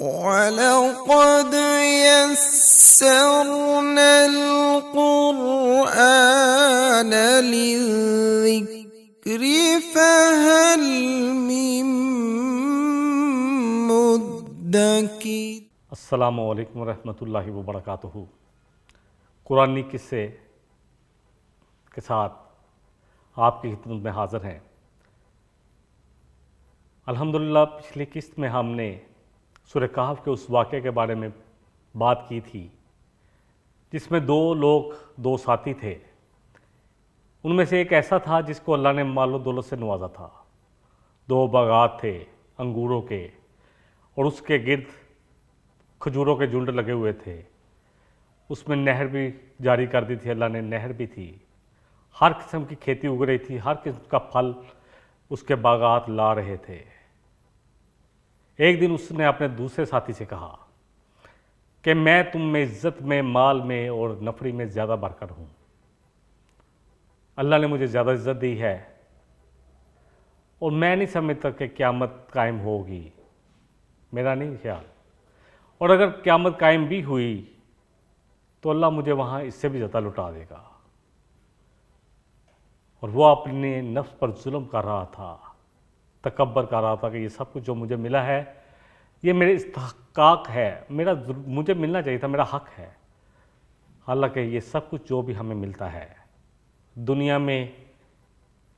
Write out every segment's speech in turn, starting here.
وَلَقَدْ يَسَّرْنَا الْقُرْآنَ لِلذِّكْرِ فَهَلْ مِن مُّدَّكِرٍ۔ السلام علیکم ورحمۃ اللہ وبرکاتہ۔ قرآنی قصے کے ساتھ آپ کی خدمت میں حاضر ہیں۔ الحمدللہ پچھلی قسط میں ہم نے سورہ کہف کے اس واقعے کے بارے میں بات کی تھی جس میں دو ساتھی تھے۔ ان میں سے ایک ایسا تھا جس کو اللہ نے مال و دولت سے نوازا تھا۔ 2 باغات تھے انگوروں کے اور اس کے گرد کھجوروں کے جھنڈ لگے ہوئے تھے۔ اس میں نہر بھی جاری کر دی تھی اللہ نے، نہر بھی تھی، ہر قسم کی کھیتی اگ رہی تھی، ہر قسم کا پھل اس کے باغات لا رہے تھے۔ ایک دن اس نے اپنے دوسرے ساتھی سے کہا کہ میں تم میں عزت میں، مال میں اور نفری میں زیادہ بڑھ کر ہوں۔ اللہ نے مجھے زیادہ عزت دی ہے اور میں نہیں سمجھتا کہ قیامت قائم ہوگی، میرا نہیں خیال، اور اگر قیامت قائم بھی ہوئی تو اللہ مجھے وہاں اس سے بھی زیادہ لٹا دے گا۔ اور وہ اپنے نفس پر ظلم کر رہا تھا، تکبر کر رہا تھا کہ یہ سب کچھ جو مجھے ملا ہے یہ میرے استحقاق ہے، مجھے ملنا چاہیے تھا، میرا حق ہے۔ حالانکہ یہ سب کچھ جو بھی ہمیں ملتا ہے دنیا میں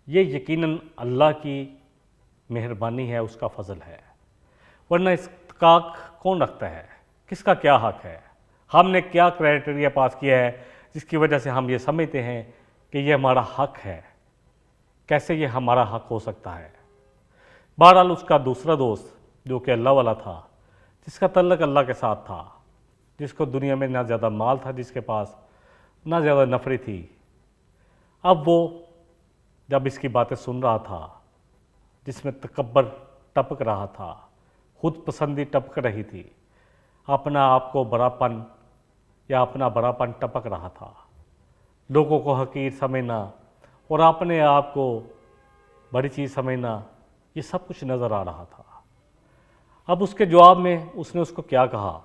یہ یقیناً اللہ کی مہربانی ہے، اس کا فضل ہے، ورنہ استحقاق کون رکھتا ہے؟ کس کا کیا حق ہے؟ ہم نے کیا کرائٹیریا پاس کیا ہے جس کی وجہ سے ہم یہ سمجھتے ہیں کہ یہ ہمارا حق ہے؟ کیسے یہ ہمارا حق ہو سکتا ہے؟ بہرحال اس کا دوسرا دوست جو کہ اللہ والا تھا، جس کا تعلق اللہ کے ساتھ تھا، جس کو دنیا میں نہ زیادہ مال تھا جس کے پاس، نہ زیادہ نفری تھی، اب وہ جب اس کی باتیں سن رہا تھا جس میں تکبر ٹپک رہا تھا، خود پسندی ٹپک رہی تھی، اپنا آپ کو بڑاپن یا اپنا بڑاپن ٹپک رہا تھا، لوگوں کو حقیر سمجھنا اور اپنے آپ کو بڑی چیز سمجھنا، یہ سب کچھ نظر آ رہا تھا۔ اب اس کے جواب میں اس نے اس کو کیا کہا؟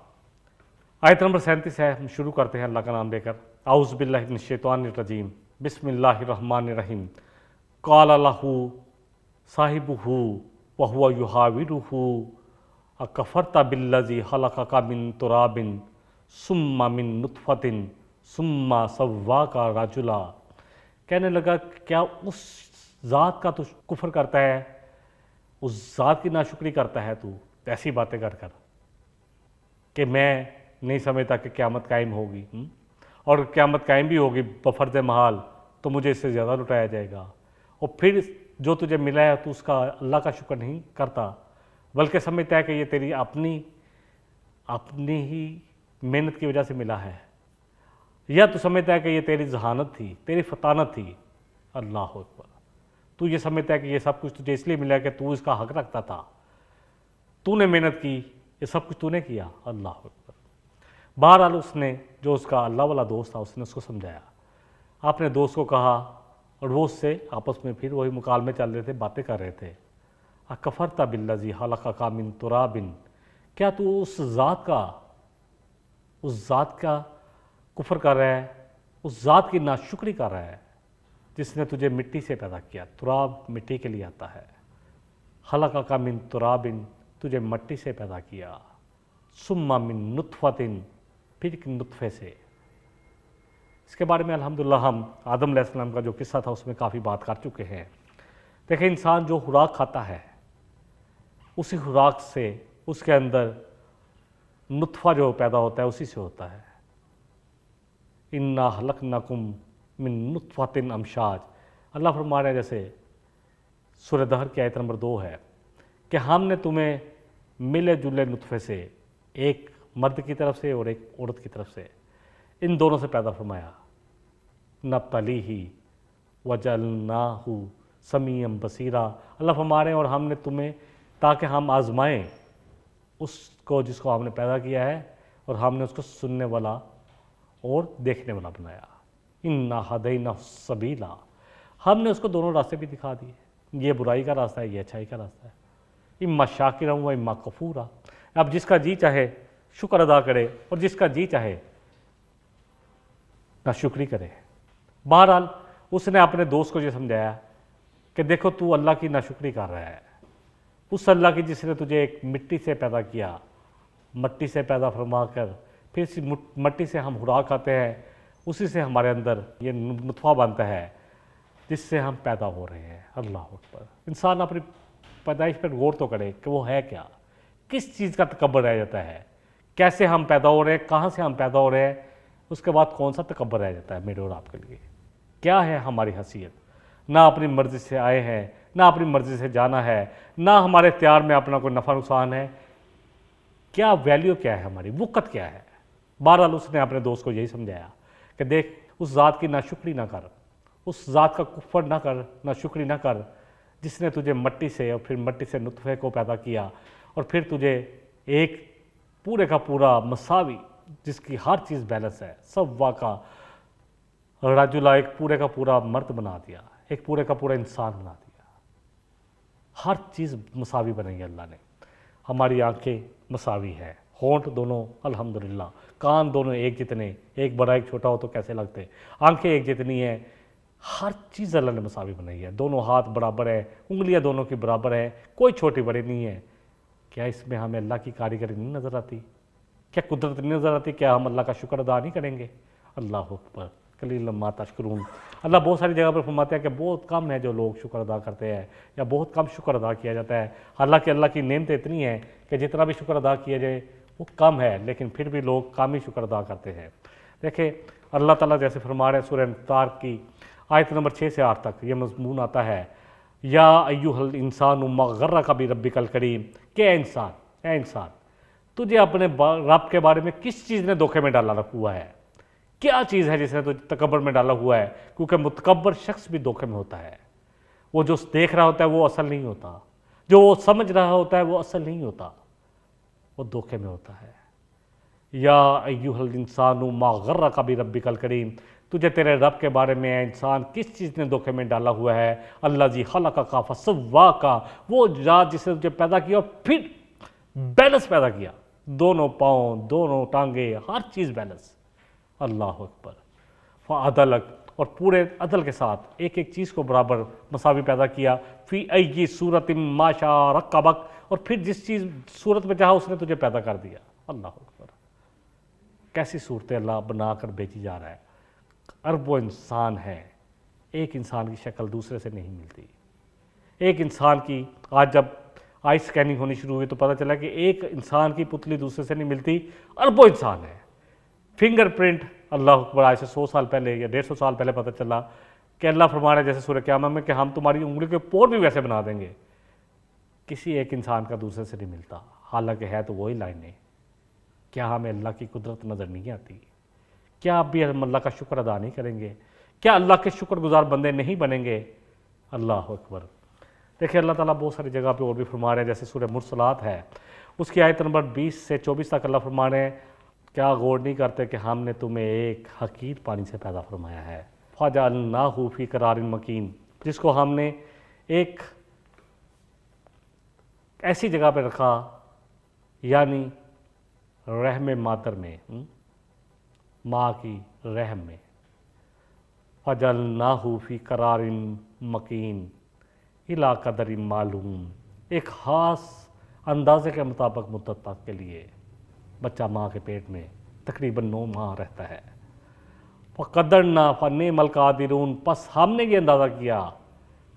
آیت نمبر 37 ہے، ہم شروع کرتے ہیں اللہ کا نام لے کر۔ اعوذ باللہ من الشیطان الرجیم، بسم اللہ الرحمن الرحیم۔ قال لہ صاحبہ وہو یحاورہ اکفرت بالذی خلقک من تراب ثم من نطفۃ ثم سواک رجلا۔ کہنے لگا کیا اس ذات کا تو کفر کرتا ہے، اس ذات کی ناشکری کرتا ہے تو ایسی باتیں کر کر کہ میں نہیں سمجھتا کہ قیامت قائم ہوگی، اور قیامت قائم بھی ہوگی بفرض محال تو مجھے اس سے زیادہ لٹایا جائے گا، اور پھر جو تجھے ملا ہے تو اس کا اللہ کا شکر نہیں کرتا بلکہ سمجھتا ہے کہ یہ تیری اپنی ہی محنت کی وجہ سے ملا ہے، یا تو سمجھتا ہے کہ یہ تیری ذہانت تھی، تیری فطانت تھی۔ اللہ اکبر۔ تو یہ سمجھتا ہے کہ یہ سب کچھ تجھے اس لیے ملا کہ تو اس کا حق رکھتا تھا، تو نے محنت کی، یہ سب کچھ تو نے کیا۔ اللہ اکبر۔ بہرحال اس نے جو اس کا اللہ والا دوست تھا اس نے اس کو سمجھایا، اپنے دوست کو کہا، اور وہ اس سے آپس میں پھر وہی مکالمے چل رہے تھے، باتیں کر رہے تھے۔ اکفرت بالذی خلقک من تراب، کیا تو اس ذات کا کفر کر رہا ہے، اس ذات کی ناشکری کر رہا ہے جس نے تجھے مٹی سے پیدا کیا؟ تراب مٹی کے لیے آتا ہے۔ خلقک من تراب، تجھے مٹی سے پیدا کیا، ثم من نطفۃ، پھر ایک نطفے سے۔ اس کے بارے میں الحمدللہ ہم آدم علیہ السلام کا جو قصہ تھا اس میں کافی بات کر چکے ہیں۔ دیکھیں انسان جو خوراک کھاتا ہے اسی خوراک سے اس کے اندر نطفہ جو پیدا ہوتا ہے اسی سے ہوتا ہے۔ انا خلقناکم من نطفۃ امشاج، اللہ فرما رہے ہیں جیسے سورہ دہر کی آیت نمبر 2 ہے کہ ہم نے تمہیں ملے جلے نطفے سے، ایک مرد کی طرف سے اور ایک عورت کی طرف سے، ان دونوں سے پیدا فرمایا۔ نبتلیہ وجعلناہ سمیعا بصیرا، اللہ فرما رہے ہیں اور ہم نے تمہیں تاکہ ہم آزمائیں اس کو جس کو ہم نے پیدا کیا ہے، اور ہم نے اس کو سننے والا اور دیکھنے والا بنایا۔ انا ہدیناہ السبیل، ہم نے اس کو دونوں راستے بھی دکھا دیے، یہ برائی کا راستہ ہے، یہ اچھائی کا راستہ ہے، اما شاکرا و اما کفورا، اب جس کا جی چاہے شکر ادا کرے اور جس کا جی چاہے ناشکری کرے۔ بہرحال اس نے اپنے دوست کو یہ سمجھایا کہ دیکھو تو اللہ کی ناشکری کر رہا ہے، اس اللہ کی جس نے تجھے ایک مٹی سے پیدا کیا، مٹی سے پیدا فرما کر پھر اسی مٹی سے ہم خوراک کھاتے ہیں، اسی سے ہمارے اندر یہ نطفہ بنتا ہے جس سے ہم پیدا ہو رہے ہیں۔ اللہ اکبر۔ انسان اپنی پیدائش پر غور تو کرے کہ وہ ہے کیا، کس چیز کا تکبر رہ جاتا ہے، کیسے ہم پیدا ہو رہے ہیں، کہاں سے ہم پیدا ہو رہے ہیں، اس کے بعد کون سا تکبر رہ جاتا ہے میرے اور آپ کے لیے۔ کیا ہے ہماری حیثیت؟ نہ اپنی مرضی سے آئے ہیں، نہ اپنی مرضی سے جانا ہے، نہ ہمارے اختیار میں اپنا کوئی نفع نقصان ہے۔ کیا ویلیو کیا ہے ہماری، وقت کیا ہے؟ بہرحال اس نے اپنے دوست کو یہی سمجھایا کہ دیکھ اس ذات کی ناشکری نہ کر، اس ذات کا کفر نہ کر، ناشکری نہ کر جس نے تجھے مٹی سے اور پھر مٹی سے نطفے کو پیدا کیا اور پھر تجھے ایک پورے کا پورا مساوی جس کی ہر چیز بیلنس ہے، سوا کا رجلا، ایک پورے کا پورا مرد بنا دیا، ایک پورے کا پورا انسان بنا دیا۔ ہر چیز مساوی بنائی ہے اللہ نے۔ ہماری آنکھیں مساوی ہے، ہونٹ دونوں الحمدللہ، کان دونوں ایک جتنے، ایک بڑا ایک چھوٹا ہو تو کیسے لگتے، آنکھیں ایک جتنی ہیں، ہر چیز اللہ نے مساوی بنائی ہے۔ دونوں ہاتھ برابر ہے، انگلیاں دونوں کی برابر ہے، کوئی چھوٹی بڑی نہیں ہے۔ کیا اس میں ہمیں اللہ کی کاریگری نہیں نظر آتی؟ کیا قدرت نہیں نظر آتی؟ کیا ہم اللہ کا شکر ادا نہیں کریں گے؟ اللہ اکبر، قلیلا ما تشکرون۔ اللہ بہت ساری جگہ پر فرماتے ہیں کہ بہت کم ہے جو لوگ شکر ادا کرتے ہیں، یا بہت کم شکر ادا کیا جاتا ہے۔ حالانکہ اللہ کی نعمتیں اتنی ہیں کہ جتنا بھی شکر ادا کیا جائے وہ کم ہے، لیکن پھر بھی لوگ کم ہی شکر ادا کرتے ہیں۔ دیکھیں اللہ تعالیٰ جیسے فرما رہے ہیں سورہ انفطار کی آیت نمبر 6 سے 8 تک یہ مضمون آتا ہے، یا ایھا الانسان ما غرک بربک الکریم، کہ اے انسان تجھے اپنے رب کے بارے میں کس چیز نے دھوکے میں ڈالا ہوا ہے؟ کیا چیز ہے جس نے تجھے تکبر میں ڈالا ہوا ہے؟ کیونکہ متکبر شخص بھی دھوکے میں ہوتا ہے۔ وہ جو دیکھ رہا ہوتا ہے وہ اصل نہیں ہوتا، جو وہ سمجھ رہا ہوتا ہے وہ اصل نہیں ہوتا، وہ دھوکے میں ہوتا ہے۔ یا ایھا الانسان ما غرک بربک الکریم، تجھے تیرے رب کے بارے میں انسان کس چیز نے دھوکے میں ڈالا ہوا ہے؟ الذی خلقک فسواک، وہ ذات جس نے تجھے پیدا کیا اور پھر بیلنس پیدا کیا، دونوں پاؤں، دونوں ٹانگیں، ہر چیز بیلنس۔ اللہ اکبر۔ فعدلک، اور پورے عدل کے ساتھ ایک ایک چیز کو برابر مساوی پیدا کیا۔ فی ای صورت ما شاء رکبک، اور پھر جس چیز صورت میں چاہا اس نے تجھے پیدا کر دیا۔ اللہ اکبر۔ کیسی صورتیں اللہ بنا کر بھیجی جا رہا ہے۔ اربوں انسان ہے، ایک انسان کی شکل دوسرے سے نہیں ملتی۔ ایک انسان کی آج جب آئی سکیننگ ہونی شروع ہوئی تو پتہ چلا کہ ایک انسان کی پتلی دوسرے سے نہیں ملتی، اربوں انسان ہے۔ فنگر پرنٹ، اللہ اکبر، آج سے 100 سال پہلے یا 150 سال پہلے پتہ چلا کہ اللہ فرما رہا ہے جیسے سورہ قیامت میں کہ ہم تمہاری انگلی کے پور بھی ویسے بنا دیں گے۔ کسی ایک انسان کا دوسرے سے نہیں ملتا، حالانکہ ہے تو وہی لائنیں۔ کیا ہمیں اللہ کی قدرت نظر نہیں آتی؟ کیا اب بھی ہم اللہ کا شکر ادا نہیں کریں گے؟ کیا اللہ کے شکر گزار بندے نہیں بنیں گے؟ اللہ اکبر۔ دیکھیں اللہ تعالیٰ بہت ساری جگہ پہ اور بھی فرما رہے ہیں، جیسے سورہ مرسلات ہے، اس کی آیت نمبر 20 سے 24 تک اللہ فرما رہے ہیں، کیا غور نہیں کرتے کہ ہم نے تمہیں ایک حقیر پانی سے پیدا فرمایا ہے، فَجَعَلْنَاهُ فِي قَرَارٍ مَكِينٍ، جس کو ہم نے ایک ایسی جگہ پہ رکھا، یعنی رحم مادر میں، ماں کی رحم میں، فَجَعَلْنَاهُ فِي قَرَارٍ مَكِينٍ اِلَىٰ قَدَرٍ معلوم، ایک خاص اندازے کے مطابق مدت تک کے لیے بچہ ماں کے پیٹ میں تقریباً 9 ماہ رہتا ہے۔ فَقَدَرْنَا فَنِعْمَ الْقَادِرُونَ، پس ہم نے یہ اندازہ کیا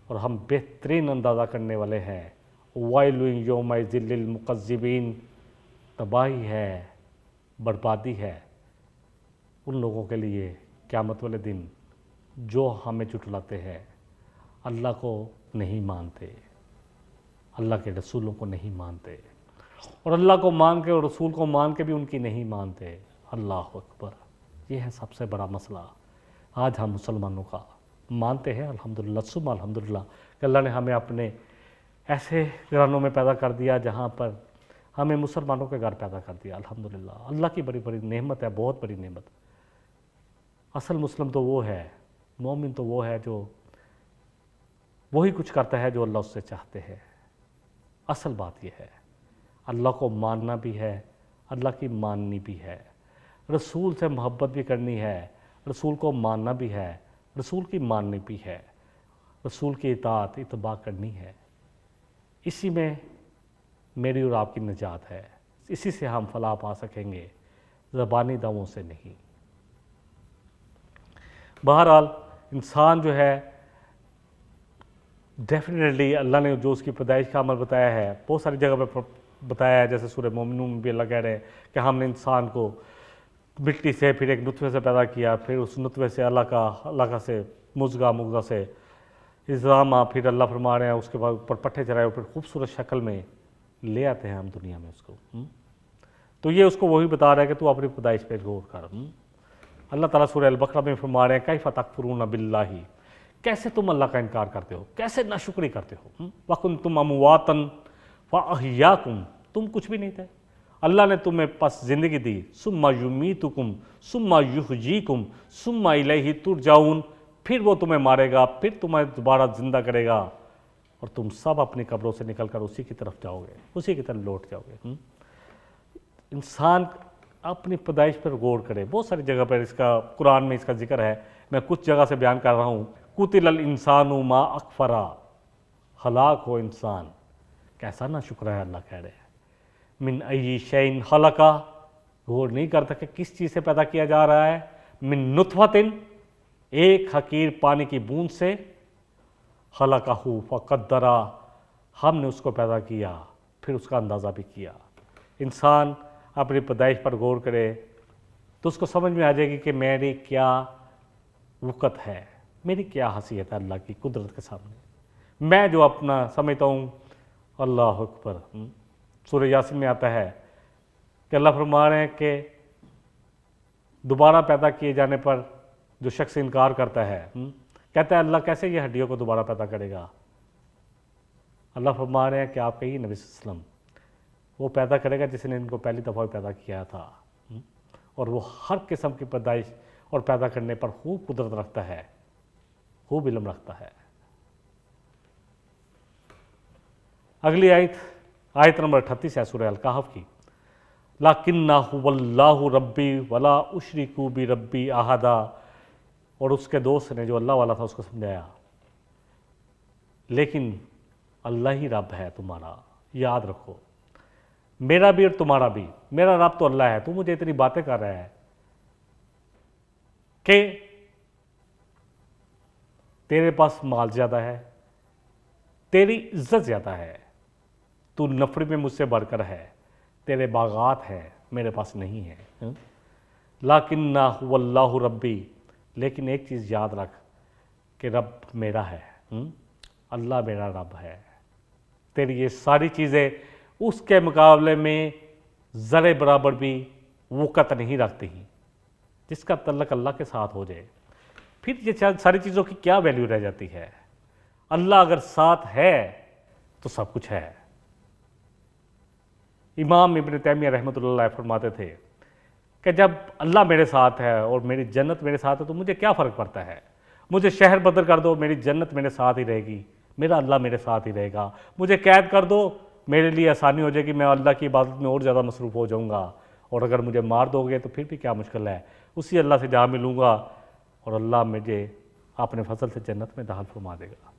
اور ہم بہترین اندازہ کرنے والے ہیں۔ وَيْلٌ يَوْمَئِذٍ لِّلْمُكَذِّبِينَ، تباہی ہے، بربادی ہے ان لوگوں کے لیے قیامت والے دن جو ہمیں جھٹلاتے ہیں، اللہ کو نہیں مانتے، اللہ کے رسولوں کو نہیں مانتے، اور اللہ کو مان کے اور رسول کو مان کے بھی ان کی نہیں مانتے۔ اللہ اکبر۔ یہ ہے سب سے بڑا مسئلہ آج ہم مسلمانوں کا۔ مانتے ہیں الحمدللہ ثم الحمدللہ کہ اللہ نے ہمیں اپنے ایسے گھرانوں میں پیدا کر دیا جہاں پر ہمیں مسلمانوں کے گھر پیدا کر دیا، الحمدللہ۔ اللہ کی بڑی بڑی نعمت ہے، بہت بڑی نعمت۔ اصل مسلم تو وہ ہے، مومن تو وہ ہے جو وہی کچھ کرتا ہے جو اللہ اس سے چاہتے ہیں۔ اصل بات یہ ہے۔ اللہ کو ماننا بھی ہے، اللہ کی ماننی بھی ہے، رسول سے محبت بھی کرنی ہے، رسول کو ماننا بھی ہے، رسول کی ماننی بھی ہے، رسول کی اطاعت اتباع کرنی ہے۔ اسی میں میری اور آپ کی نجات ہے، اسی سے ہم فلاح پا سکیں گے، زبانی دعووں سے نہیں۔ بہرحال انسان جو ہے ڈیفینیٹلی اللہ نے جو اس کی پیدائش کا عمل بتایا ہے، بہت ساری جگہ پہ بتایا ہے، جیسے سورہ مومنون میں بھی اللہ کہہ رہے ہیں کہ ہم نے انسان کو مٹی سے پھر ایک نطفے سے پیدا کیا، پھر اس نطفے سے اللہ کا سے مضغہ سے اضامہ، پھر اللہ فرما رہے ہیں اس کے بعد اوپر پٹھے چڑھائے، پھر خوبصورت شکل میں لے آتے ہیں ہم دنیا میں اس کو۔ تو یہ اس کو وہی بتا رہا ہے کہ تو اپنی پیدائش پہ غور کر۔ اللہ تعالیٰ سورہ البقرہ میں فرما رہے ہیں کیف تکفرون باللہ، کیسے تم اللہ کا انکار کرتے ہو، کیسے ناشکری کرتے ہو۔ وکنتم امواتا فاحیاکم، تم کچھ بھی نہیں تھے، اللہ نے تمہیں پس زندگی دی، ثم یمیتکم ثم یحییکم ثم الیہ ترجعون، پھر وہ تمہیں مارے گا، پھر تمہیں دوبارہ زندہ کرے گا، اور تم سب اپنی قبروں سے نکل کر اسی کی طرف جاؤ گے، اسی کی طرف لوٹ جاؤ گے۔ انسان اپنی پیدائش پر غور کرے، بہت ساری جگہ پر اس کا قرآن میں اس کا ذکر ہے، میں کچھ جگہ سے بیان کر رہا ہوں۔ قتل الانسان ما اکفرا، ہلاک ہو انسان، کیسا نہ شکر ہے، اللہ کہہ رہے ہیں من ای شیء خلقہ، غور نہیں کرتا کہ کس چیز سے پیدا کیا جا رہا ہے، من نطفۃ، ایک حقیر پانی کی بوند سے، خلقہ فقدرہ، ہم نے اس کو پیدا کیا، پھر اس کا اندازہ بھی کیا۔ انسان اپنی پیدائش پر غور کرے تو اس کو سمجھ میں آ جائے گی کہ میری کیا وقت ہے، میری کیا حیثیت ہے اللہ کی قدرت کے سامنے، میں جو اپنا سمجھتا ہوں۔ اللہ اکبر، سورہ یاسین میں آتا ہے کہ اللہ فرما رہے ہیں کہ دوبارہ پیدا کیے جانے پر جو شخص انکار کرتا ہے، کہتا ہے اللہ کیسے یہ ہڈیوں کو دوبارہ پیدا کرے گا۔ اللہ فرما رہے ہیں کہ آپ کہیے نبی صلی اللہ علیہ وسلم، وہ پیدا کرے گا جس نے ان کو پہلی دفعہ پیدا کیا تھا، اور وہ ہر قسم کی پیدائش اور پیدا کرنے پر خوب قدرت رکھتا ہے، خوب علم رکھتا ہے۔ اگلی آیت نمبر 38 ہے سورہ الکہف کی، لَكِنَّ هُوَ اللَّهُ رَبِّي وَلَا أُشْرِكُ بِرَبِّي أَحَدًا، اور اس کے دوست نے جو اللہ والا تھا اس کو سمجھایا، لیکن اللہ ہی رب ہے تمہارا، یاد رکھو، میرا بھی اور تمہارا بھی، میرا رب تو اللہ ہے، تو مجھے اتنی باتیں کر رہا ہے کہ تیرے پاس مال زیادہ ہے، تیری عزت زیادہ ہے، تو نفری میں مجھ سے بڑھ کر ہے، تیرے باغات ہیں میرے پاس نہیں ہے۔ لیکن هو اللہ ربی، لیکن ایک چیز یاد رکھ کہ رب میرا ہے، اللہ میرا رب ہے، تیری یہ ساری چیزیں اس کے مقابلے میں ذرے برابر بھی وقت نہیں رکھتی ہیں، جس کا تعلق اللہ کے ساتھ ہو جائے، پھر یہ ساری چیزوں کی کیا ویلیو رہ جاتی ہے۔ اللہ اگر ساتھ ہے تو سب کچھ ہے۔ امام ابن تیمیہ رحمۃ اللہ علیہ فرماتے تھے کہ جب اللہ میرے ساتھ ہے اور میری جنت میرے ساتھ ہے تو مجھے کیا فرق پڑتا ہے، مجھے شہر بدل کر دو میری جنت میرے ساتھ ہی رہے گی، میرا اللہ میرے ساتھ ہی رہے گا، مجھے قید کر دو میرے لیے آسانی ہو جائے گی، میں اللہ کی عبادت میں اور زیادہ مصروف ہو جاؤں گا، اور اگر مجھے مار دو گے تو پھر بھی کیا مشکل ہے، اسی اللہ سے جہاں ملوں گا اور اللہ مجھے اپنے فضل سے جنت میں داخل فرما دے گا۔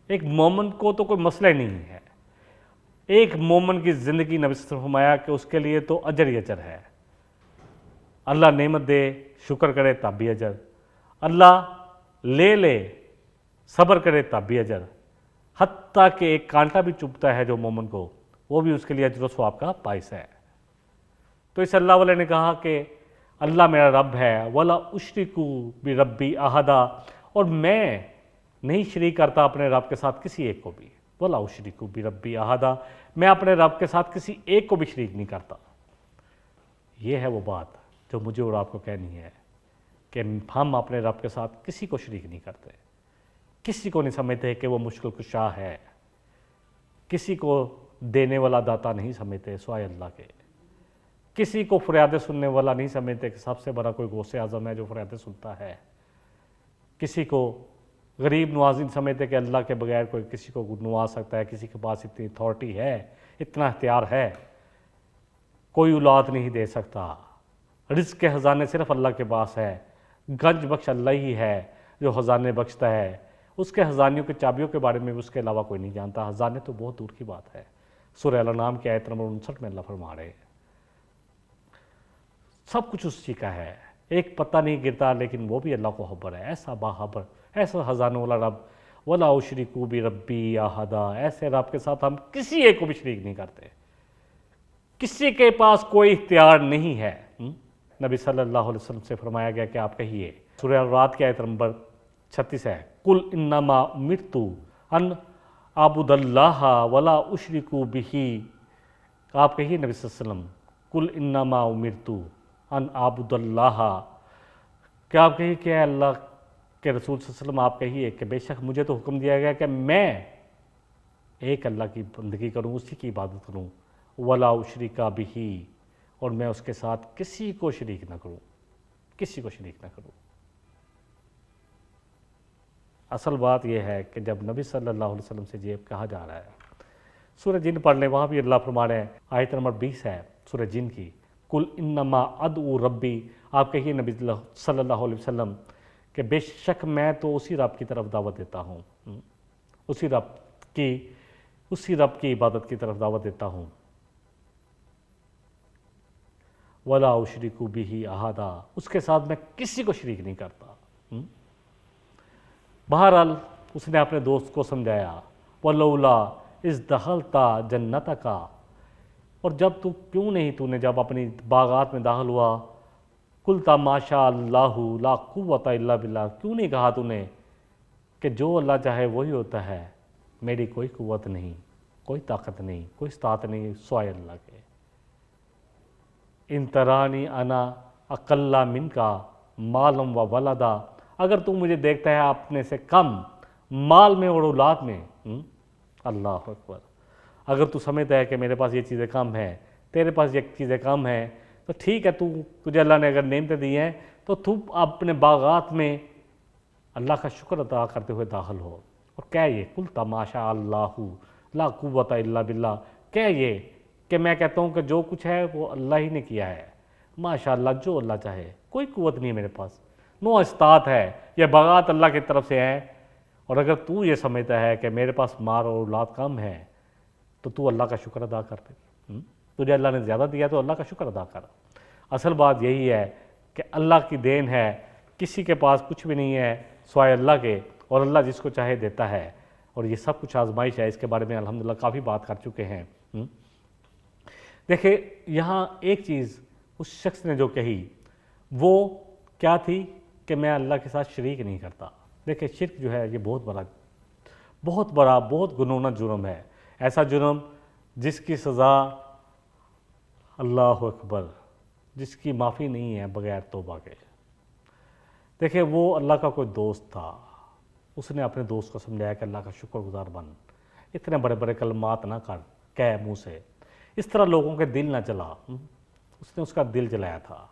ایک مومن کو تو کوئی مسئلہ نہیں ہے، ایک مومن کی زندگی نبی صلی اللہ علیہ وسلم نے فرمایا کہ اس کے لیے تو اجر ہی اجر ہے، اللہ نعمت دے شکر کرے تب بھی اجر، اللہ لے صبر کرے تب بھی اجر، حتیٰ کہ ایک کانٹا بھی چبھتا ہے جو مومن کو وہ بھی اس کے لیے اجر و ثواب کا باعث ہے۔ تو اس اللہ والے نے کہا کہ اللہ میرا رب ہے، وَلَا أُشْرِكُ بِرَبِّي أَحَدًا، اور میں نہیں شریک کرتا اپنے رب کے ساتھ کسی ایک کو بھی، وَلَا أُشْرِكُ بِرَبِّي أَحَدًا، میں اپنے رب کے ساتھ کسی ایک کو بھی شریک نہیں کرتا۔ یہ ہے وہ بات جو مجھے اور آپ کو کہنی ہے کہ ہم اپنے رب کے ساتھ کسی کو شریک نہیں کرتے، کسی کو نہیں سمجھتے کہ وہ مشکل کشا ہے، کسی کو دینے والا داتا نہیں سمجھتے سوائے اللہ کے، کسی کو فریادیں سننے والا نہیں سمجھتے کہ سب سے بڑا کوئی غوث اعظم ہے جو فریادیں سنتا ہے، کسی کو غریب نواز نہیں سمجھتے کہ اللہ کے بغیر کوئی کسی کو نواز سکتا ہے، کسی کے پاس اتنی اتھارٹی ہے، اتنا اختیار ہے، کوئی اولاد نہیں دے سکتا، رزق کے خزانے صرف اللہ کے پاس ہے، گنج بخش اللہ ہی ہے جو خزانے بخشتا ہے، اس کے خزانیوں کے چابیوں کے بارے میں اس کے علاوہ کوئی نہیں جانتا، خزانے تو بہت دور کی بات ہے۔ سورہ الانعام کی آیت نمبر 59 میں اللہ فرما رہے ہیں سب کچھ اسی کا ہے، ایک پتہ نہیں گرتا لیکن وہ بھی اللہ کو خبر ہے، ایسا باخبر، ایسا خزانوں والا رب، وَلَا أُشْرِكُ بِرَبِّي أَحَدًا، ایسے رب کے ساتھ ہم کسی ایک کو بھی شریک نہیں کرتے، کسی کے پاس کوئی اختیار نہیں ہے۔ نبی صلی اللہ علیہ وسلم سے فرمایا گیا کہ آپ کہیے، سورہ الرعد کی آیت نمبر 36 ہے، قُلْ إِنَّمَا أُمِرْتُ أَنْ أَعْبُدَ اللَّهَ وَلَا أُشْرِكُ بِهِ، آپ کہیے نبی صلی اللہ علیہ وسلم، قُلْ إِنَّمَا أُمِرْتُ أَنْ أَعْبُدَ اللَّهَ، کہ آپ کہیے کہ اللہ کے رسول صلی اللہ علیہ وسلم آپ کہیے کہ بے شک مجھے تو حکم دیا گیا کہ میں ایک اللہ کی بندگی کروں، اسی کی عبادت کروں، وَلَا أُشْرِكَ بِهِ، اور میں اس کے ساتھ کسی کو شریک نہ کروں، کسی کو شریک نہ کروں۔ اصل بات یہ ہے کہ جب نبی صلی اللہ علیہ وسلم سے یہ کہا جا رہا ہے، سورہ جن پڑھ لیں، وہاں بھی اللہ فرما رہے ہیں، آیت نمبر 20 ہے سورہ جن کی، قُلْ إِنَّمَا أَدْعُو رَبِّي، آپ کہیے نبی صلی اللہ علیہ وسلم کہ بے شک میں تو اسی رب کی طرف دعوت دیتا ہوں، اسی رب کی عبادت کی طرف دعوت دیتا ہوں، وَلَا أُشْرِكُ بِهِ أَحَدًا، اس کے ساتھ میں کسی کو شریک نہیں کرتا۔ بہرحال اس نے اپنے دوست کو سمجھایا، وَلَوْلَا إِذْ دَخَلْتَ جَنَّتَكَ، اور جب تو نے جب اپنی باغات میں داخل ہوا، قُلْتَ مَا شَاءَ اللَّهُ لَا قُوَّةَ إِلَّا بِاللَّهِ، کیوں نہیں کہا تو نے کہ جو اللہ چاہے وہی ہوتا ہے، میری کوئی قوت نہیں، کوئی طاقت نہیں، کوئی استطاعت نہیں سوائے اللہ کے۔ ان ترانی انا اقل منک مالا و ولدا، اگر تو مجھے دیکھتا ہے اپنے سے کم مال میں اور اولاد میں، اللہ اکبر، اگر تو سمجھتا ہے کہ میرے پاس یہ چیزیں کم ہیں، تیرے پاس یہ چیزیں کم ہیں، تو ٹھیک ہے، تجھے اللہ نے اگر نعمتیں دی ہیں تو تو اپنے باغات میں اللہ کا شکر ادا کرتے ہوئے داخل ہو، اور کہہ یہ قُلْتَ مَا شَاءَ اللَّهُ لَا قُوَّةَ إِلَّا بِاللَّهِ، کہہ یہ کہ میں کہتا ہوں کہ جو کچھ ہے وہ اللہ ہی نے کیا ہے، ماشاءاللہ جو اللہ چاہے، کوئی قوت نہیں ہے میرے پاس، نو استطاعت ہے، یہ باغات اللہ کی طرف سے ہیں، اور اگر تو یہ سمجھتا ہے کہ میرے پاس مال اور اولاد کم ہے تو تو اللہ کا شکر ادا کر دے، تجھے اللہ نے زیادہ دیا تو اللہ کا شکر ادا کر۔ اصل بات یہی ہے کہ اللہ کی دین ہے، کسی کے پاس کچھ بھی نہیں ہے سوائے اللہ کے، اور اللہ جس کو چاہے دیتا ہے، اور یہ سب کچھ آزمائش ہے، اس کے بارے میں الحمدللہ کافی بات کر چکے ہیں۔ دیکھیں یہاں ایک چیز اس شخص نے جو کہی وہ کیا تھی کہ میں اللہ کے ساتھ شریک نہیں کرتا۔ دیکھیں شرک جو ہے یہ بہت بڑا بہت گنونا جرم ہے، ایسا جرم جس کی سزا اللہ اکبر، جس کی معافی نہیں ہے بغیر توبہ کے۔ دیکھیں وہ اللہ کا کوئی دوست تھا، اس نے اپنے دوست کو سمجھایا کہ اللہ کا شکر گزار بن، اتنے بڑے بڑے کلمات نہ کہہ منہ سے، اس طرح لوگوں کے دل نہ جلا، اس نے اس کا دل جلایا تھا۔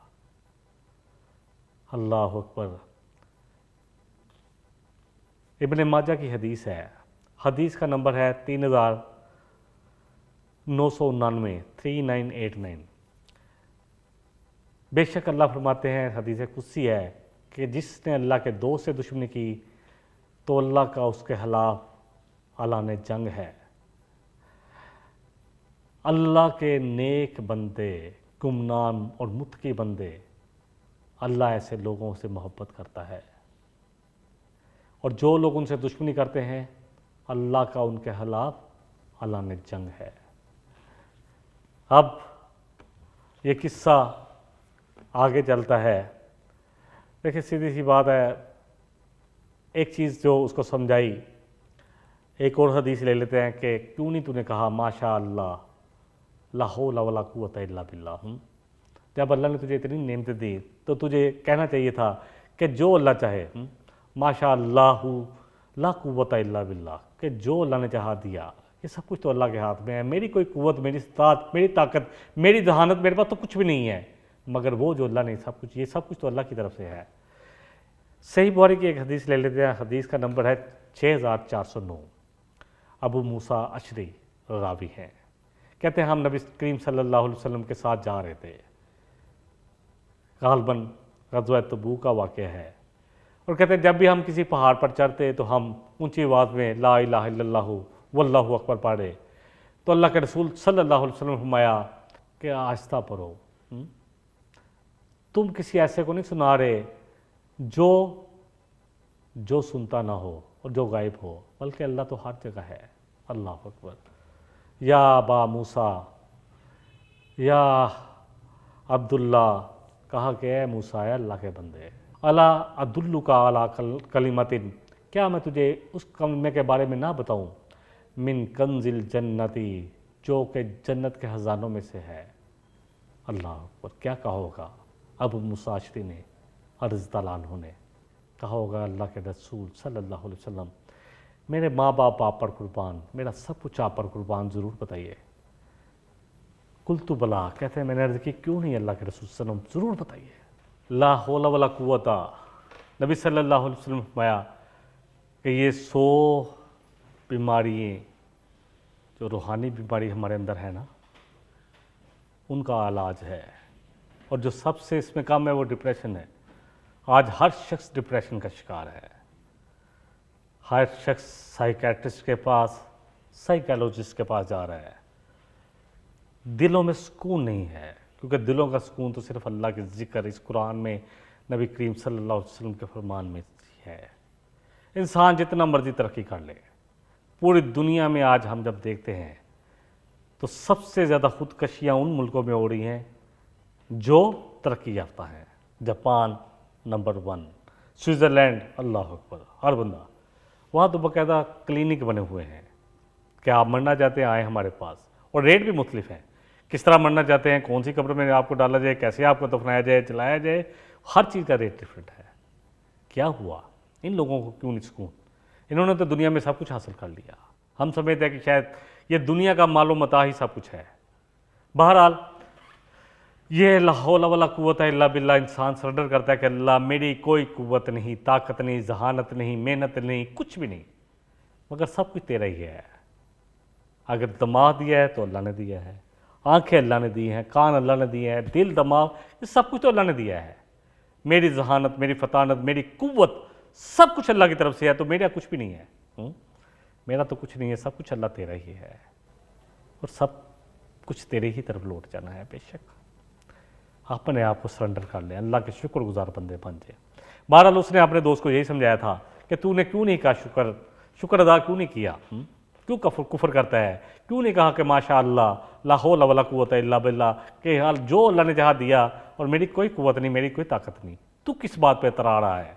اللہ اکبر۔ ابن ماجہ کی حدیث ہے، حدیث کا نمبر ہے 3999 3989۔ بے شک اللہ فرماتے ہیں، حدیث قدسی ہے کہ جس نے اللہ کے دوست سے دشمنی کی تو اللہ کا اس کے خلاف اعلان جنگ ہے۔ اللہ کے نیک بندے، گمنام اور متقی بندے، اللہ ایسے لوگوں سے محبت کرتا ہے، اور جو لوگ ان سے دشمنی کرتے ہیں اللہ کا ان کے خلاف اعلان جنگ ہے۔ اب یہ قصہ آگے چلتا ہے، دیکھیں سیدھی سی بات ہے، ایک چیز جو اس کو سمجھائی، ایک اور حدیث لے لیتے ہیں کہ کیوں نہیں تو نے کہا ماشاء اللہ لا حول ولا قوت الا باللہ۔ جب اللہ نے تجھے اتنی نعمتیں دی تو تجھے کہنا چاہیے تھا کہ جو اللہ چاہے، ماشاء اللہ لا قوت الا باللہ، کہ جو اللہ نے چاہا دیا، یہ سب کچھ تو اللہ کے ہاتھ میں ہے، میری کوئی قوت، میری استطاعت، میری طاقت، میری ذہانت، میرے پاس تو کچھ بھی نہیں ہے، مگر وہ جو اللہ نے سب کچھ، یہ سب کچھ تو اللہ کی طرف سے ہے۔ صحیح بخاری کی ایک حدیث لے لیتے ہیں، حدیث کا نمبر ہے 6409۔ ابو موسیٰ اشعری راوی ہیں کہتے ہیں ہم نبی کریم صلی اللہ علیہ وسلم کے ساتھ جا رہے تھے، غالباً غزوہ تبوک کا واقعہ ہے، اور کہتے ہیں جب بھی ہم کسی پہاڑ پر چڑھتے تو ہم اونچی آواز میں لا الہ الا اللہ واللہ اکبر پڑھے، تو اللہ کے رسول صلی اللہ علیہ وسلم نے فرمایا کہ آہستہ پڑھو، تم کسی ایسے کو نہیں سنا رہے جو سنتا نہ ہو اور جو غائب ہو، بلکہ اللہ تو ہر جگہ ہے۔ اللہ اکبر۔ یا ابا موسیٰ، یا عبداللہ، کہا کہ اے موسیٰ، اے اللہ کے بندے، الا ادلک علی کلمۃ، کیا میں تجھے اس کلمے کے بارے میں نہ بتاؤں، من کنز الجنتی، جو کہ جنت کے خزانوں میں سے ہے۔ اللہ اکبر۔ کیا کہا ہوگا ابو موسیٰ اشعری نے رضی اللہ عنہ نے، کہا ہوگا اللہ کے رسول صلی اللہ علیہ وسلم، میرے ماں باپ آپ پر قربان، میرا سب کچھ آپ پر قربان، ضرور بتائیے۔ قلت بلا، کہتے ہیں میں نے عرض کی کیوں نہیں اللہ کے رسول صلی اللہ علیہ وسلم، ضرور بتائیے۔ لا حول ولا قوت، نبی صلی اللہ علیہ وسلم نے فرمایا کہ یہ 100 بیماریاں جو روحانی بیماری ہمارے اندر ہے نا، ان کا علاج ہے، اور جو سب سے اس میں کم ہے وہ ڈپریشن ہے۔ آج ہر شخص ڈپریشن کا شکار ہے، ہر شخص سائیکیٹرسٹ کے پاس، سائیکالوجسٹ کے پاس جا رہا ہے، دلوں میں سکون نہیں ہے، کیونکہ دلوں کا سکون تو صرف اللہ کے ذکر، اس قرآن میں نبی کریم صلی اللہ علیہ وسلم کے فرمان میں ہے۔ انسان جتنا مرضی ترقی کر لے، پوری دنیا میں آج ہم جب دیکھتے ہیں تو سب سے زیادہ خودکشیاں ان ملکوں میں ہو رہی ہیں جو ترقی یافتہ ہیں۔ جاپان نمبر 1، سوئٹزرلینڈ، اللہ اکبر، ہر بندہ وہاں تو باقاعدہ کلینک بنے ہوئے ہیں کہ آپ مرنا چاہتے ہیں آئیں ہمارے پاس، اور ریٹ بھی مختلف ہیں، کس طرح مرنا چاہتے ہیں، کون سی قبر میں آپ کو ڈالا جائے، کیسے آپ کو دفنایا جائے، چلایا جائے، ہر چیز کا ریٹ ڈفرینٹ ہے۔ کیا ہوا ان لوگوں کو کیوں نہیں سکون؟ انہوں نے تو دنیا میں سب کچھ حاصل کر لیا، ہم سمجھتے ہیں کہ شاید یہ دنیا کا مال و متاع ہی سب کچھ ہے۔ بہرحال یہ لا حول ولا قوت الا باللہ، انسان سرنڈر کرتا ہے کہ اللہ میری کوئی قوت نہیں، طاقت نہیں، ذہانت نہیں، محنت نہیں، کچھ بھی نہیں، مگر سب کچھ تیرا ہی ہے۔ اگر دماغ دیا ہے تو اللہ نے دیا ہے، آنکھیں اللہ نے دی ہیں، کان اللہ نے دیے ہیں، دل، دماغ، یہ سب کچھ تو اللہ نے دیا ہے۔ میری ذہانت، میری فطانت، میری قوت، سب کچھ اللہ کی طرف سے ہے، تو میرا کچھ بھی نہیں ہے، میرا تو کچھ نہیں ہے، سب کچھ اللہ تیرا ہی ہے، اور سب کچھ تیرے ہی طرف لوٹ جانا ہے۔ بے شک اپنے آپ کو سرنڈر کر لیں، اللہ کے شکر گزار بندے بن جائیں۔ بہرحال اس نے اپنے دوست کو یہی سمجھایا تھا کہ تو نے کیوں نہیں کہا شکر ادا کیوں نہیں کیا، کیوں کفر کرتا ہے، کیوں نہیں کہا کہ ماشاء اللہ لا حول ولا قوت الا باللہ، کہ حال جو اللہ نے جہاں دیا اور میری کوئی قوت نہیں، میری کوئی طاقت نہیں، تو کس بات پہ اترا رہا ہے؟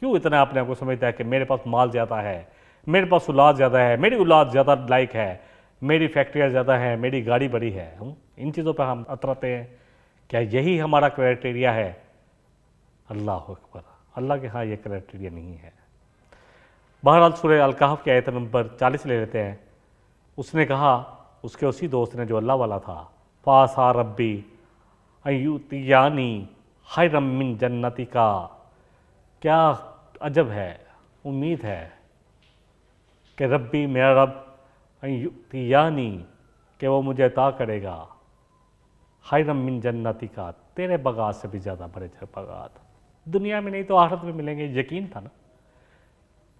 کیوں اتنا اپنے آپ کو سمجھتا ہے کہ میرے پاس مال زیادہ ہے، میرے پاس اولاد زیادہ ہے، میری اولاد زیادہ لائق ہے، میری فیکٹریاں زیادہ ہیں، میری گاڑی بڑی ہے، ان چیزوں پہ ہم اتراتے ہیں؟ کیا یہی ہمارا کرائٹیریا ہے؟ اللہ اکبر، اللہ کے ہاں یہ کرائٹیریا نہیں ہے۔ بہرحال سورہ الکہف کی آیت نمبر 40 لے لیتے ہیں۔ اس نے کہا، اس کے اسی دوست نے جو اللہ والا تھا، فَعَسَىٰ رَبِّي أَن يُؤْتِيَنِي خَيْرًا مِّن جَنَّتِكَ، کیا عجب ہے، امید ہے کہ ربی، میرا رب، أن يُؤْتِيَنِي، کہ وہ مجھے عطا کرے گا، خیرًا من جنتک، تیرے باغات سے بھی زیادہ بڑے باغات، دنیا میں نہیں تو آخرت میں ملیں گے، یقین تھا نا۔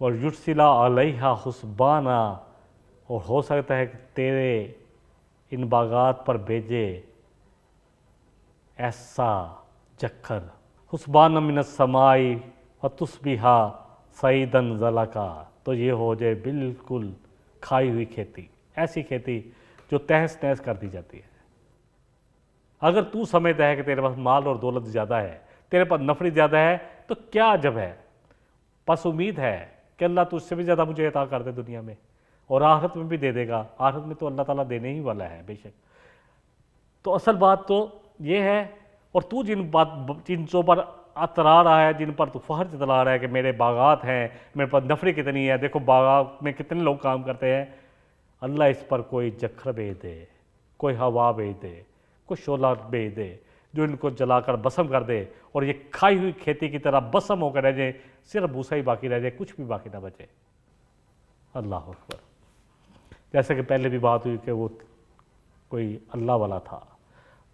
اور یرسل علیہا حسبانا، اور ہو سکتا ہے کہ تیرے ان باغات پر بھیجے ایسا جکھر، حسبانا من السماء فتصبح صعیدا زلقا، تو یہ ہو جائے بالکل کھائی ہوئی کھیتی، ایسی کھیتی جو تہس نہس کر دی جاتی ہے۔ اگر تو سمجھتا ہے کہ تیرے پاس مال اور دولت زیادہ ہے، تیرے پاس نفرت زیادہ ہے، تو کیا عجب ہے، پس امید ہے کہ اللہ تو اس سے بھی زیادہ مجھے عطا کر دے دنیا میں، اور آخرت میں بھی دے دے گا، آخرت میں تو اللہ تعالیٰ دینے ہی والا ہے بے شک۔ تو اصل بات تو یہ ہے، اور تو جن چیزوں پر اترا رہا ہے، جن پر تو فخر جتلا رہا ہے کہ میرے باغات ہیں، میرے پاس نفری کتنی ہے، دیکھو باغات میں کتنے لوگ کام کرتے ہیں، اللہ اس پر کوئی جکھر بھیج دے، کوئی ہوا بھیج دے، کوئی شعلہ بھیج دے جو ان کو جلا کر بسم کر دے، اور یہ کھائی ہوئی کھیتی کی طرح بسم ہو کر رہ جائے، صرف بھوسا ہی باقی رہ جائے، کچھ بھی باقی نہ بچے۔ اللہ اکبر۔ جیسے کہ پہلے بھی بات ہوئی کہ وہ کوئی اللہ والا تھا۔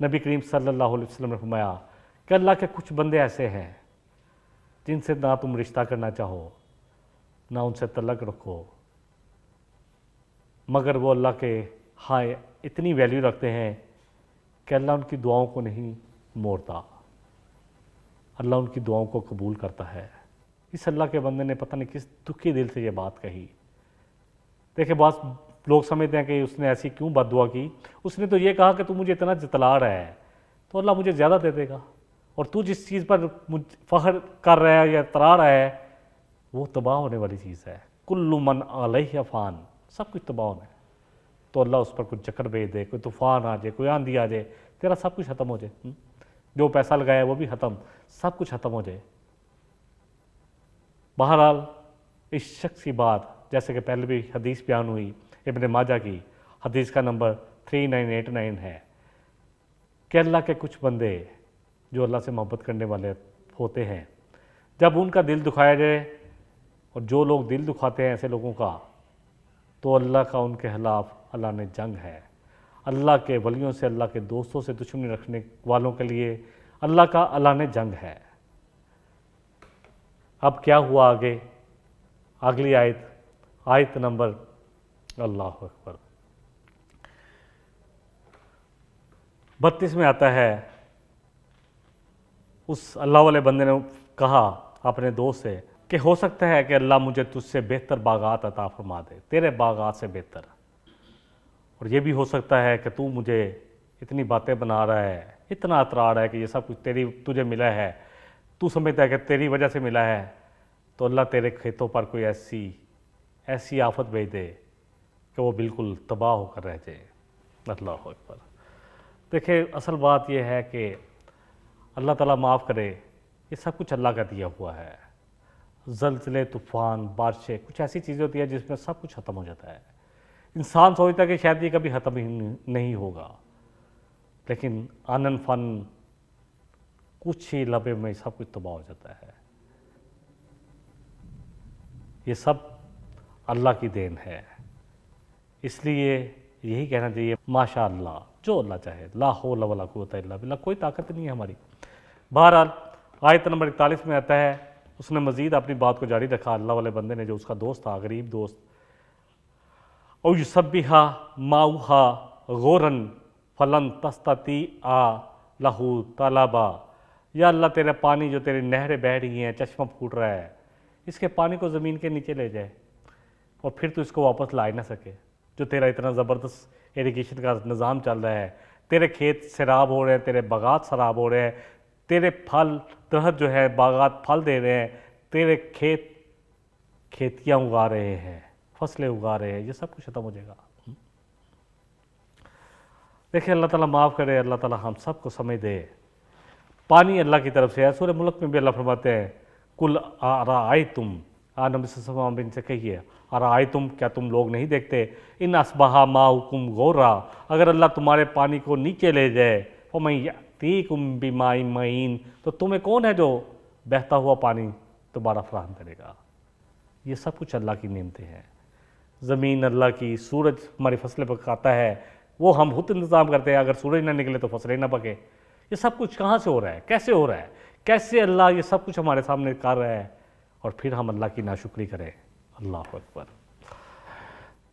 نبی کریم صلی اللہ علیہ وسلم نے فرمایا کہ اللہ کے کچھ بندے ایسے ہیں جن سے نہ تم رشتہ کرنا چاہو نہ ان سے تعلق رکھو، مگر وہ اللہ کے ہاں اتنی ویلیو رکھتے ہیں کہ اللہ ان کی دعاؤں کو نہیں موڑتا، اللہ ان کی دعاؤں کو قبول کرتا ہے۔ اس اللہ کے بندے نے پتہ نہیں کس دکھی دل سے یہ بات کہی۔ دیکھیں بعض لوگ سمجھتے ہیں کہ اس نے ایسی کیوں بد دعا کی، اس نے تو یہ کہا کہ تو مجھے اتنا جتلا رہا ہے تو اللہ مجھے زیادہ دے دے گا، اور تو جس چیز پر فخر کر رہا ہے یا اترا رہا ہے وہ تباہ ہونے والی چیز ہے۔ کل من علیہ فان، سب کچھ تباہ ہونا ہے، تو اللہ اس پر کوئی چکر بھیج دے، کوئی طوفان آ جائے، کوئی آندھی آ جائے، تیرا سب کچھ ختم ہو جائے، جو پیسہ لگایا ہے وہ بھی ختم، سب کچھ ختم ہو جائے۔ بہرحال اس شخص کی بات جیسے کہ پہلے بھی حدیث بیان ہوئی ابن ماجہ کی، حدیث کا نمبر 3989 ہے کہ اللہ کے کچھ بندے جو اللہ سے محبت کرنے والے ہوتے ہیں، جب ان کا دل دکھایا جائے، اور جو لوگ دل دکھاتے ہیں ایسے لوگوں کا، تو اللہ کا ان کے خلاف اللہ نے جنگ ہے۔ اللہ کے ولیوں سے، اللہ کے دوستوں سے دشمنی رکھنے والوں کے لیے اللہ نے جنگ ہے۔ اب کیا ہوا آگے؟ اگلی آیت نمبر اللہ اکبر 32 میں آتا ہے، اس اللہ والے بندے نے کہا اپنے دوست سے کہ ہو سکتا ہے کہ اللہ مجھے تجھ سے بہتر باغات عطا فرما دے، تیرے باغات سے بہتر، اور یہ بھی ہو سکتا ہے کہ تو مجھے اتنی باتیں بنا رہا ہے، اتنا اترا رہا ہے کہ یہ سب کچھ تجھے ملا ہے، تو سمجھتا ہے کہ تیری وجہ سے ملا ہے، تو اللہ تیرے کھیتوں پر کوئی ایسی آفت بھیج دے کہ وہ بالکل تباہ ہو کر رہ جائے۔ اللہ اکبر۔ دیکھیں اصل بات یہ ہے کہ اللہ تعالیٰ معاف کرے، یہ سب کچھ اللہ کا دیا ہوا ہے۔ زلزلے، طوفان، بارشیں، کچھ ایسی چیزیں ہوتی ہیں جس میں سب کچھ ختم ہو جاتا ہے۔ انسان سوچتا ہے کہ شاید یہ کبھی ختم ہی نہیں ہوگا، لیکن آنن فن کچھ ہی لمحے میں سب کچھ تباہ ہو جاتا ہے۔ یہ سب اللہ کی دین ہے، اس لیے یہی کہنا چاہیے ماشاء اللہ، جو اللہ چاہے، لا حول ولا قوت الا باللہ، کوئی طاقت نہیں ہے ہماری۔ بہرحال آیت نمبر 41 میں آتا ہے، اس نے مزید اپنی بات کو جاری رکھا، اللہ والے بندے نے، جو اس کا دوست تھا، غریب دوست، او یسبھا ماؤہا غورن فلن تستطیع لہ طلبا، یا اللہ تیرا پانی جو تیری نہریں بہہ رہی ہیں، چشمہ پھوٹ رہا ہے، اس کے پانی کو زمین کے نیچے لے جائے اور پھر تو اس کو واپس لا ہی نہ سکے۔ جو تیرا اتنا زبردست ایریگیشن کا نظام چل رہا ہے، تیرے کھیت سیراب ہو رہے ہیں، تیرے باغات سیراب ہو رہے ہیں، تیرے پھل درخت جو ہے باغات پھل دے رہے ہیں، تیرے کھیتیاں اگا رہے ہیں، فصلیں اگا رہے ہیں، یہ سب کچھ ختم ہو جائے گا۔ دیکھیں اللہ تعالیٰ معاف کرے، اللہ تعالیٰ ہم سب کو سمجھ دے۔ پانی اللہ کی طرف سے ہے، سورہ ملک میں بھی اللہ فرماتے ہیں کل ارائیتم، نبی صلی اللہ علیہ وسلم سے کہیے ارائیتم، کیا تم لوگ نہیں دیکھتے، ان اصبح ماؤکم غورا، اگر اللہ تمہارے پانی کو نیچے لے جائے، فمن یأتیکم بماء معین، تو تمہیں کون ہے جو بہتا ہوا پانی دوبارہ فراہم کرے گا۔ یہ سب کچھ اللہ کی نعمتیں ہیں، زمین اللہ کی، سورج ہماری فصلیں پکاتا ہے، وہ ہم خود انتظام کرتے ہیں، اگر سورج نہ نکلے تو فصلیں نہ پکے۔ یہ سب کچھ کہاں سے ہو رہا ہے، کیسے ہو رہا ہے، کیسے اللہ یہ سب کچھ ہمارے سامنے کر رہا ہے، اور پھر ہم اللہ کی ناشکری کریں۔ اللہ اکبر،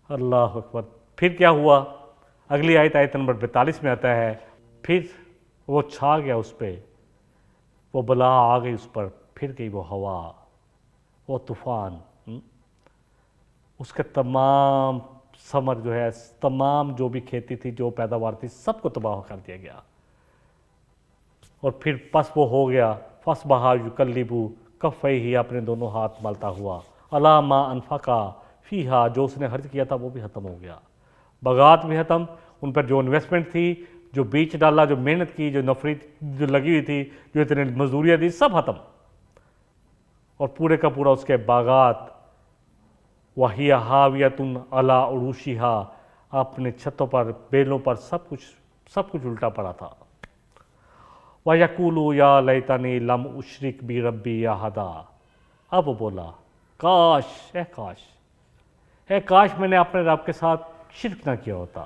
اللہ اکبر۔ پھر کیا ہوا؟ اگلی آیت نمبر 42 میں آتا ہے، پھر وہ چھا گیا اس پہ، وہ بلا آ گئی اس پر، پھر گئی وہ ہوا، وہ طوفان، اس کے تمام ثمر جو ہے، تمام جو بھی کھیتی تھی، جو پیداوار تھی، سب کو تباہ کر دیا گیا۔ اور پھر پس وہ ہو گیا، فَأَصْبَحَ يُقَلِّبُ کَفَّیْہِ، اپنے دونوں ہاتھ ملتا ہوا، عَلَىٰ مَا أَنفَقَ فِیہا، جو اس نے خرچ کیا تھا وہ بھی ختم ہو گیا، باغات بھی ختم، ان پر جو انویسٹمنٹ تھی، جو بیچ ڈالا، جو محنت کی، جو نفری جو لگی ہوئی تھی، جو اتنے مزدوریاں دی، سب ختم، اور پورے کا پورا اس کے باغات، وَهِيَ حَاوِيَةٌ عَلَىٰ عُرُوشِهَا، اپنے چھتوں پر، بیلوں پر، سب کچھ الٹا پڑا تھا۔ وَيَقُولُ يَا لَيْتَنِي لَمْ أُشْرِكْ بِرَبِّي أَحَدًا، اب وہ بولا کاش، اے کاش میں نے اپنے رب کے ساتھ شرک نہ کیا ہوتا،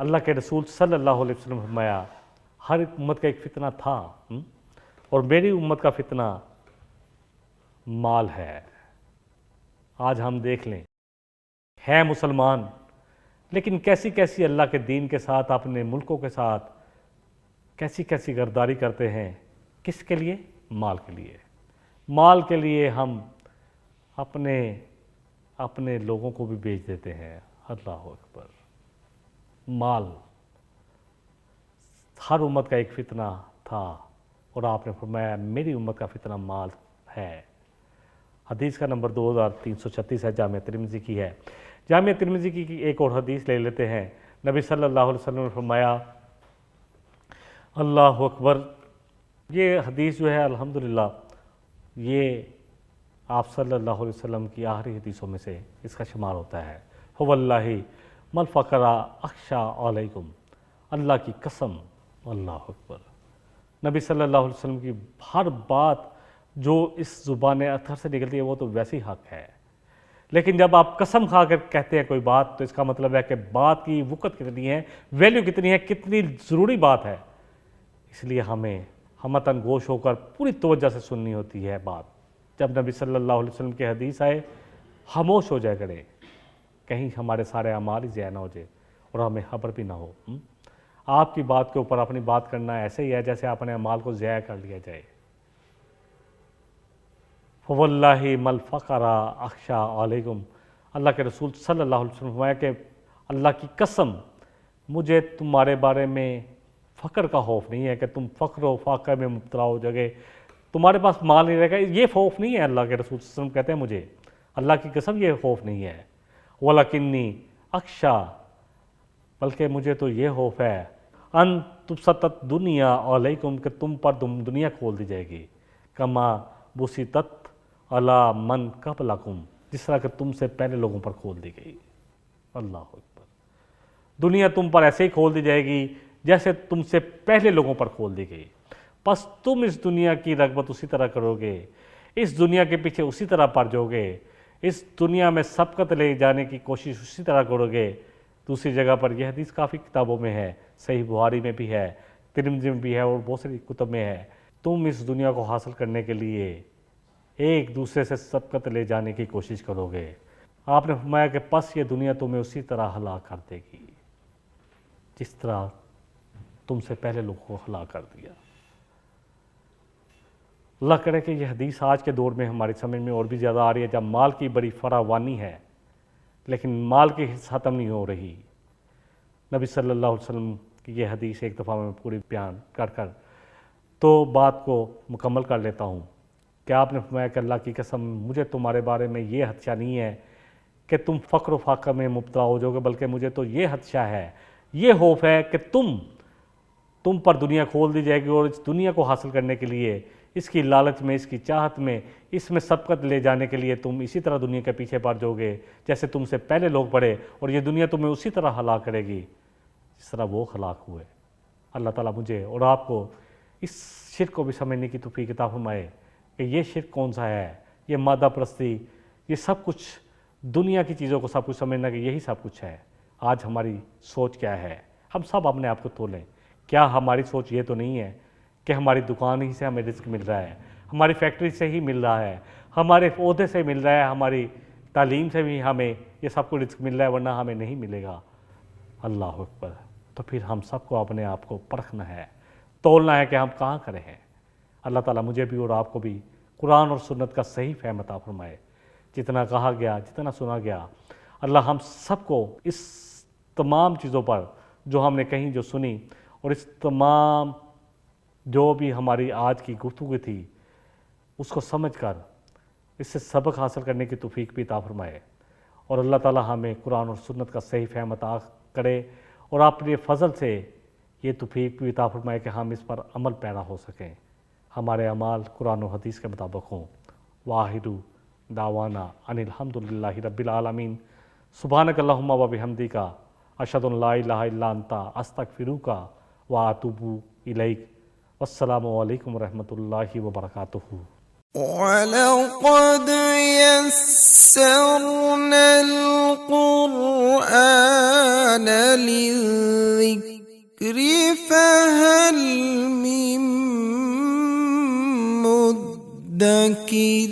اللہ کے رسول صلی اللہ علیہ وسلم نے فرمایا ہر ایک امت کا ایک فتنہ تھا، اور میری امت کا فتنہ مال ہے۔ آج ہم دیکھ لیں، ہے مسلمان لیکن کیسی کیسی اللہ کے دین کے ساتھ، اپنے ملکوں کے ساتھ کیسی کیسی غداری کرتے ہیں۔ کس کے لیے؟ مال کے لیے۔ مال کے لیے ہم اپنے لوگوں کو بھی بیچ دیتے ہیں۔ اللہ اکبر۔ مال ہر امت کا ایک فتنہ تھا، اور آپ نے فرمایا میری امت کا فتنہ مال ہے۔ حدیث کا نمبر 2336 ہے، جامعہ ترمذی کی ہے۔ جامعہ ترمذی کی ایک اور حدیث لے لیتے ہیں۔ نبی صلی اللہ علیہ وسلم نے فرمایا، اللہ اکبر۔ یہ حدیث جو ہے الحمدللہ یہ آپ صلی اللہ علیہ وسلم کی آخری حدیثوں میں سے اس کا شمار ہوتا ہے۔ فواللہ مل فقر اخشا علیکم، اللہ کی قسم، اللہ اکبر۔ نبی صلی اللہ علیہ وسلم کی ہر بات جو اس زبان اطہر سے نکلتی ہے وہ تو ویسی حق ہے، لیکن جب آپ قسم کھا کر کہتے ہیں کوئی بات تو اس کا مطلب ہے کہ بات کی وقت کتنی ہے، ویلیو کتنی ہے، کتنی ضروری بات ہے۔ اس لیے ہمیں ہمتاً گوش ہو کر پوری توجہ سے سننی ہوتی ہے بات۔ جب نبی صلی اللہ علیہ وسلم کے حدیث آئے، خاموش ہو جائے کریں، کہیں ہمارے سارے اعمال ہی ضائع نہ ہو جائے اور ہمیں خبر بھی نہ ہو۔ آپ کی بات کے اوپر اپنی بات کرنا ایسے ہی ہے جیسے اپنے اعمال کو ضائع کر لیا جائے۔ فواللہ مل فقر اخشا علیکم، اللہ کے رسول صلی اللہ علیہ وسلم فرمایا کہ اللہ کی قسم مجھے تمہارے بارے میں فقر کا خوف نہیں ہے کہ تم فقر و فاقہ میں مبتلا ہو جگے، تمہارے پاس مال نہیں رہے گا، یہ خوف نہیں ہے۔ اللہ کے رسول صلی اللہ علیہ وسلم کہتے ہیں مجھے اللہ کی قسم یہ خوف نہیں ہے۔ وَلَكِنِّي اخشا، بلکہ مجھے تو یہ خوف ہے ان تبسطت دنیا علیکم، کہ تم پر دنیا کھول دی جائے گی، کما بسطت علی من قبلکم، جس طرح کہ تم سے پہلے لوگوں پر کھول دی گئی۔ اللہ اکبر۔ دنیا تم پر ایسے ہی کھول دی جائے گی جیسے تم سے پہلے لوگوں پر کھول دی گئی، پس تم اس دنیا کی رغبت اسی طرح کرو گے، اس دنیا کے پیچھے اسی طرح پڑ جاؤ گے، اس دنیا میں سبقت لے جانے کی کوشش اسی طرح کرو گے۔ دوسری جگہ پر یہ حدیث کافی کتابوں میں ہے، صحیح بخاری میں بھی ہے، ترمذی میں بھی ہے، اور بہت ساری کتب میں ہے۔ تم اس دنیا کو حاصل کرنے کے لیے ایک دوسرے سے سبقت لے جانے کی کوشش کرو گے۔ آپ نے فرمایا کہ پس یہ دنیا تمہیں اسی طرح ہلاک کر دے گی جس طرح تم سے پہلے لوگوں کو ہلاک کر دیا۔ اللہ کرے کہ یہ حدیث آج کے دور میں ہماری سمجھ میں اور بھی زیادہ آ رہی ہے، جب مال کی بڑی فراوانی ہے لیکن مال کی ختم نہیں ہو رہی۔ نبی صلی اللہ علیہ وسلم کی یہ حدیث ایک دفعہ میں پوری بیان کر تو بات کو مکمل کر لیتا ہوں کہ آپ نے فرمایا کہ اللہ کی قسم مجھے تمہارے بارے میں یہ خدشہ نہیں ہے کہ تم فقر و فاقہ میں مبتلا ہو جاؤ گے، بلکہ مجھے تو یہ خدشہ ہے، یہ خوف ہے کہ تم پر دنیا کھول دی جائے گی، اور اس دنیا کو حاصل کرنے کے لیے، اس کی لالچ میں، اس کی چاہت میں، اس میں سبقت لے جانے کے لیے تم اسی طرح دنیا کے پیچھے پڑ جاؤ گے جیسے تم سے پہلے لوگ پڑے، اور یہ دنیا تمہیں اسی طرح ہلاک کرے گی جس طرح وہ ہلاک ہوئے۔ اللہ تعالیٰ مجھے اور آپ کو اس شرک کو بھی سمجھنے کی توفیق عطا فرمائے کہ یہ شرک کون سا ہے، یہ مادہ پرستی، یہ سب کچھ دنیا کی چیزوں کو سب کچھ سمجھنا کہ یہی سب کچھ ہے۔ آج ہماری سوچ کیا ہے؟ ہم سب اپنے آپ کو تولیں۔ کیا ہماری سوچ یہ تو نہیں ہے کہ ہماری دکان ہی سے ہمیں رزق مل رہا ہے، ہماری فیکٹری سے ہی مل رہا ہے، ہمارے عہدے سے مل رہا ہے، ہماری تعلیم سے بھی ہمیں یہ سب کو رزق مل رہا ہے، ورنہ ہمیں نہیں ملے گا؟ اللہ اکبر۔ تو پھر ہم سب کو اپنے آپ کو پرکھنا ہے، تولنا ہے کہ ہم کہاں کھڑے ہیں۔ اللہ تعالیٰ مجھے بھی اور آپ کو بھی قرآن اور سنت کا صحیح فہم عطا فرمائے۔ جتنا کہا گیا، جتنا سنا گیا، اللہ ہم سب کو اس تمام چیزوں پر جو ہم نے کہیں، جو سنی، اور اس تمام جو بھی ہماری آج کی گفتگو تھی اس کو سمجھ کر اس سے سبق حاصل کرنے کی توفیق بھی عطا فرمائے، اور اللہ تعالیٰ ہمیں قرآن اور سنت کا صحیح فہم عطا کرے، اور اپنے فضل سے یہ توفیق بھی عطا فرمائے کہ ہم اس پر عمل پیرا ہو سکیں، ہمارے اعمال قرآن و حدیث کے مطابق ہوں۔ واحد دعوانا ان الحمدللہ رب العالمین، سبحانک اللہم و بحمدک، اشہد ان لا الہ الا انت، استغفرک و اتوب الیک۔ والسلام علیکم ورحمۃ اللہ وبرکاتہ۔ وَلَقَدْ يَسَّرْنَا الْقُرْآنَ لِلذِّكْرِ فَهَلْ مِن مُّدَّكِرٍ